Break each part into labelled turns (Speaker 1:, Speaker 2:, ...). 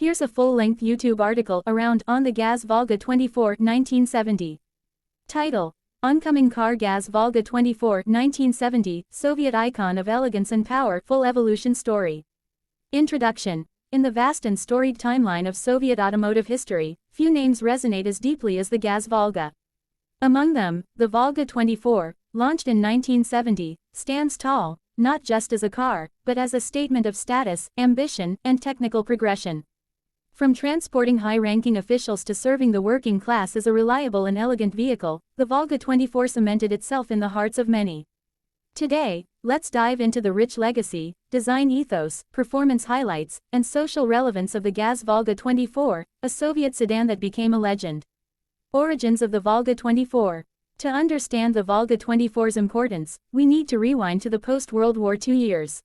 Speaker 1: Here's a full-length YouTube article around on the GAZ Volga 24, 1970. Title: Oncoming car GAZ Volga 24, 1970, Soviet icon of elegance and power, full evolution story. Introduction. In the vast and storied timeline of Soviet automotive history, few names resonate as deeply as the GAZ Volga. Among them, the Volga 24, launched in 1970, stands tall, not just as a car, but as a statement of status, ambition, and technical progression. From transporting high-ranking officials to serving the working class as a reliable and elegant vehicle, the Volga 24 cemented itself in the hearts of many. Today, let's dive into the rich legacy, design ethos, performance highlights, and social relevance of the GAZ Volga 24, a Soviet sedan that became a legend. Origins of the Volga 24. To understand the Volga 24's importance, we need to rewind to the post-World War II years.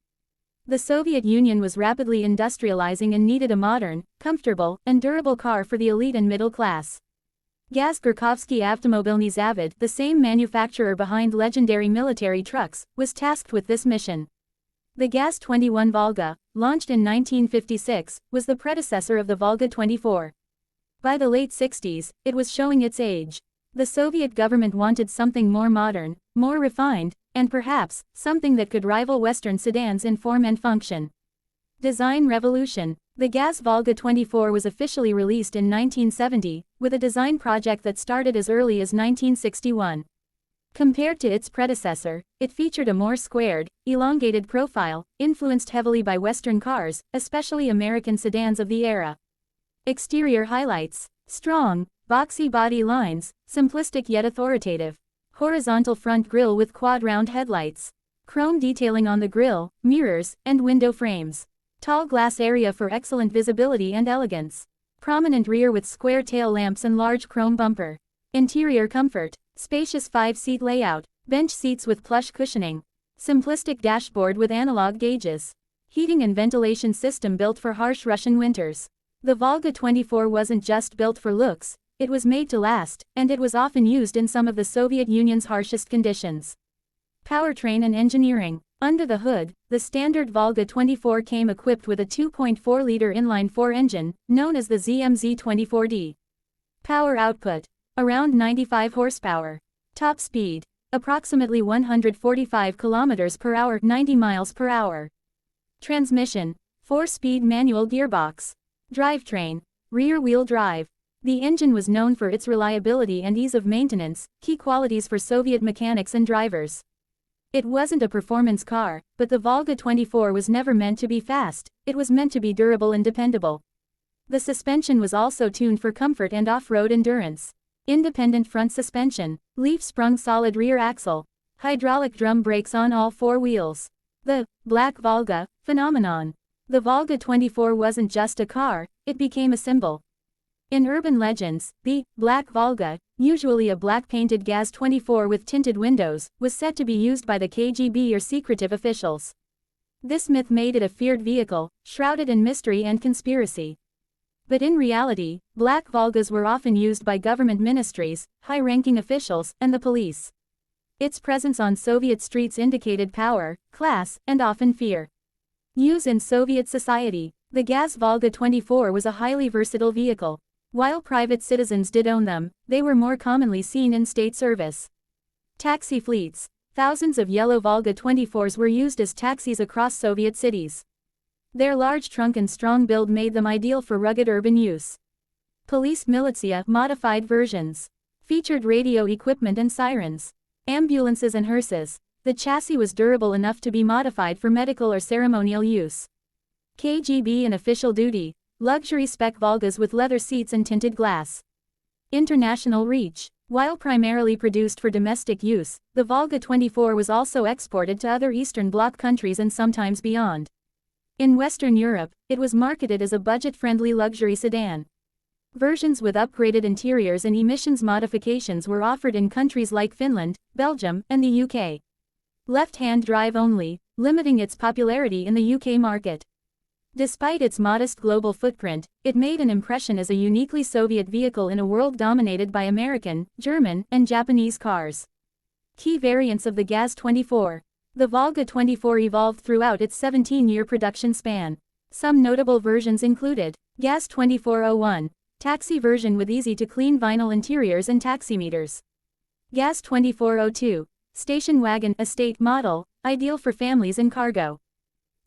Speaker 1: The Soviet Union was rapidly industrializing and needed a modern, comfortable, and durable car for the elite and middle class. GAZ Gorkovsky Avtomobilny Zavod, the same manufacturer behind legendary military trucks, was tasked with this mission. The GAZ 21 Volga, launched in 1956, was the predecessor of the Volga 24. By the late 60s, it was showing its age. The Soviet government wanted something more modern, more refined, and perhaps, something that could rival Western sedans in form and function. Design revolution. The GAZ Volga 24 was officially released in 1970, with a design project that started as early as 1961. Compared to its predecessor, it featured a more squared, elongated profile, influenced heavily by Western cars, especially American sedans of the era. Exterior highlights. Strong, boxy body lines, simplistic yet authoritative. Horizontal front grille with quad-round headlights. Chrome detailing on the grille, mirrors, and window frames. Tall glass area for excellent visibility and elegance. Prominent rear with square tail lamps and large chrome bumper. Interior comfort. Spacious 5-seat layout. Bench seats with plush cushioning. Simplistic dashboard with analog gauges. Heating and ventilation system built for harsh Russian winters. The Volga 24 wasn't just built for looks, it was made to last, and it was often used in some of the Soviet Union's harshest conditions. Powertrain and engineering. Under the hood, the standard Volga 24 came equipped with a 2.4-liter inline-4 engine, known as the ZMZ-24D. Power output. Around 95 horsepower. Top speed. Approximately 145 km per hour, 90 miles per hour. Transmission. 4-speed manual gearbox. Drivetrain. Rear-wheel drive. The engine was known for its reliability and ease of maintenance, key qualities for Soviet mechanics and drivers. It wasn't a performance car, but the Volga 24 was never meant to be fast, it was meant to be durable and dependable. The suspension was also tuned for comfort and off-road endurance. Independent front suspension, leaf-sprung solid rear axle, hydraulic drum brakes on all 4 wheels. The Black Volga phenomenon. The Volga 24 wasn't just a car, it became a symbol. In urban legends, the Black Volga, usually a black-painted GAZ 24 with tinted windows, was said to be used by the KGB or secretive officials. This myth made it a feared vehicle, shrouded in mystery and conspiracy. But in reality, Black Volgas were often used by government ministries, high-ranking officials, and the police. Its presence on Soviet streets indicated power, class, and often fear. Use in Soviet society. The GAZ Volga 24 was a highly versatile vehicle. While private citizens did own them, they were more commonly seen in state service. Taxi fleets. Thousands of yellow Volga 24s were used as taxis across Soviet cities. Their large trunk and strong build made them ideal for rugged urban use. Police militia modified versions. Featured radio equipment and sirens. Ambulances and hearses. The chassis was durable enough to be modified for medical or ceremonial use. KGB and official duty. Luxury spec Volgas with leather seats and tinted glass. International reach. While primarily produced for domestic use, the Volga 24 was also exported to other Eastern Bloc countries and sometimes beyond. In Western Europe, it was marketed as a budget-friendly luxury sedan. Versions with upgraded interiors and emissions modifications were offered in countries like Finland, Belgium, and the UK. Left-hand drive only, limiting its popularity in the UK market. Despite its modest global footprint, it made an impression as a uniquely Soviet vehicle in a world dominated by American, German, and Japanese cars. Key variants of the GAZ 24. The Volga 24 evolved throughout its 17-year production span. Some notable versions included GAZ 2401, taxi version with easy-to-clean vinyl interiors and taximeters. GAZ 2402, station wagon estate model, ideal for families and cargo.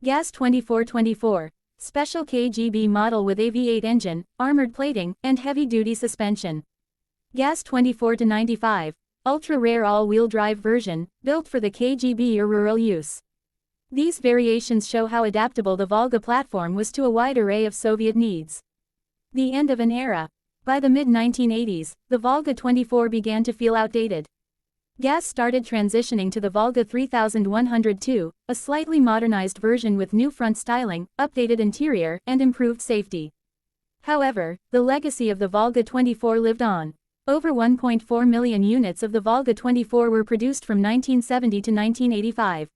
Speaker 1: GAZ 2424, special KGB model with a V8 engine, armored plating, and heavy-duty suspension. GAZ 2495, ultra-rare all-wheel drive version, built for the KGB or rural use. These variations show how adaptable the Volga platform was to a wide array of Soviet needs. The end of an era. By the mid-1980s, the Volga 24 began to feel outdated. GAZ started transitioning to the Volga 3102, a slightly modernized version with new front styling, updated interior, and improved safety. However, the legacy of the Volga 24 lived on. Over 1.4 million units of the Volga 24 were produced from 1970 to 1985.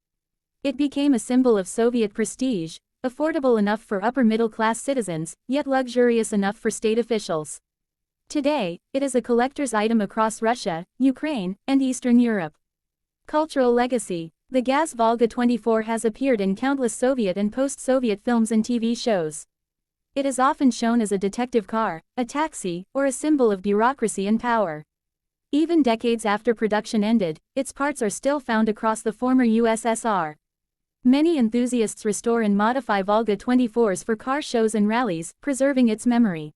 Speaker 1: It became a symbol of Soviet prestige, affordable enough for upper-middle-class citizens, yet luxurious enough for state officials. Today, it is a collector's item across Russia, Ukraine, and Eastern Europe. Cultural legacy. The GAZ Volga 24 has appeared in countless Soviet and post-Soviet films and TV shows. It is often shown as a detective car, a taxi, or a symbol of bureaucracy and power. Even decades after production ended, its parts are still found across the former USSR. Many enthusiasts restore and modify Volga 24s for car shows and rallies, preserving its memory.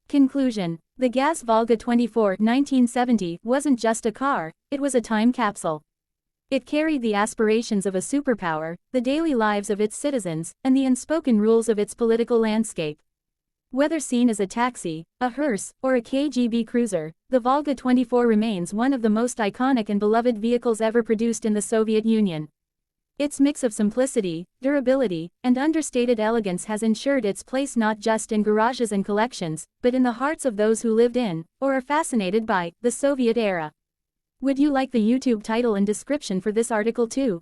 Speaker 1: Conclusion. The GAZ Volga 24 1970 wasn't just a car, it was a time capsule. It carried the aspirations of a superpower, the daily lives of its citizens, and the unspoken rules of its political landscape. Whether seen as a taxi, a hearse, or a KGB cruiser, the Volga 24 remains one of the most iconic and beloved vehicles ever produced in the Soviet Union. Its mix of simplicity, durability, and understated elegance has ensured its place not just in garages and collections, but in the hearts of those who lived in, or are fascinated by, the Soviet era. Would you like the YouTube title and description for this article too?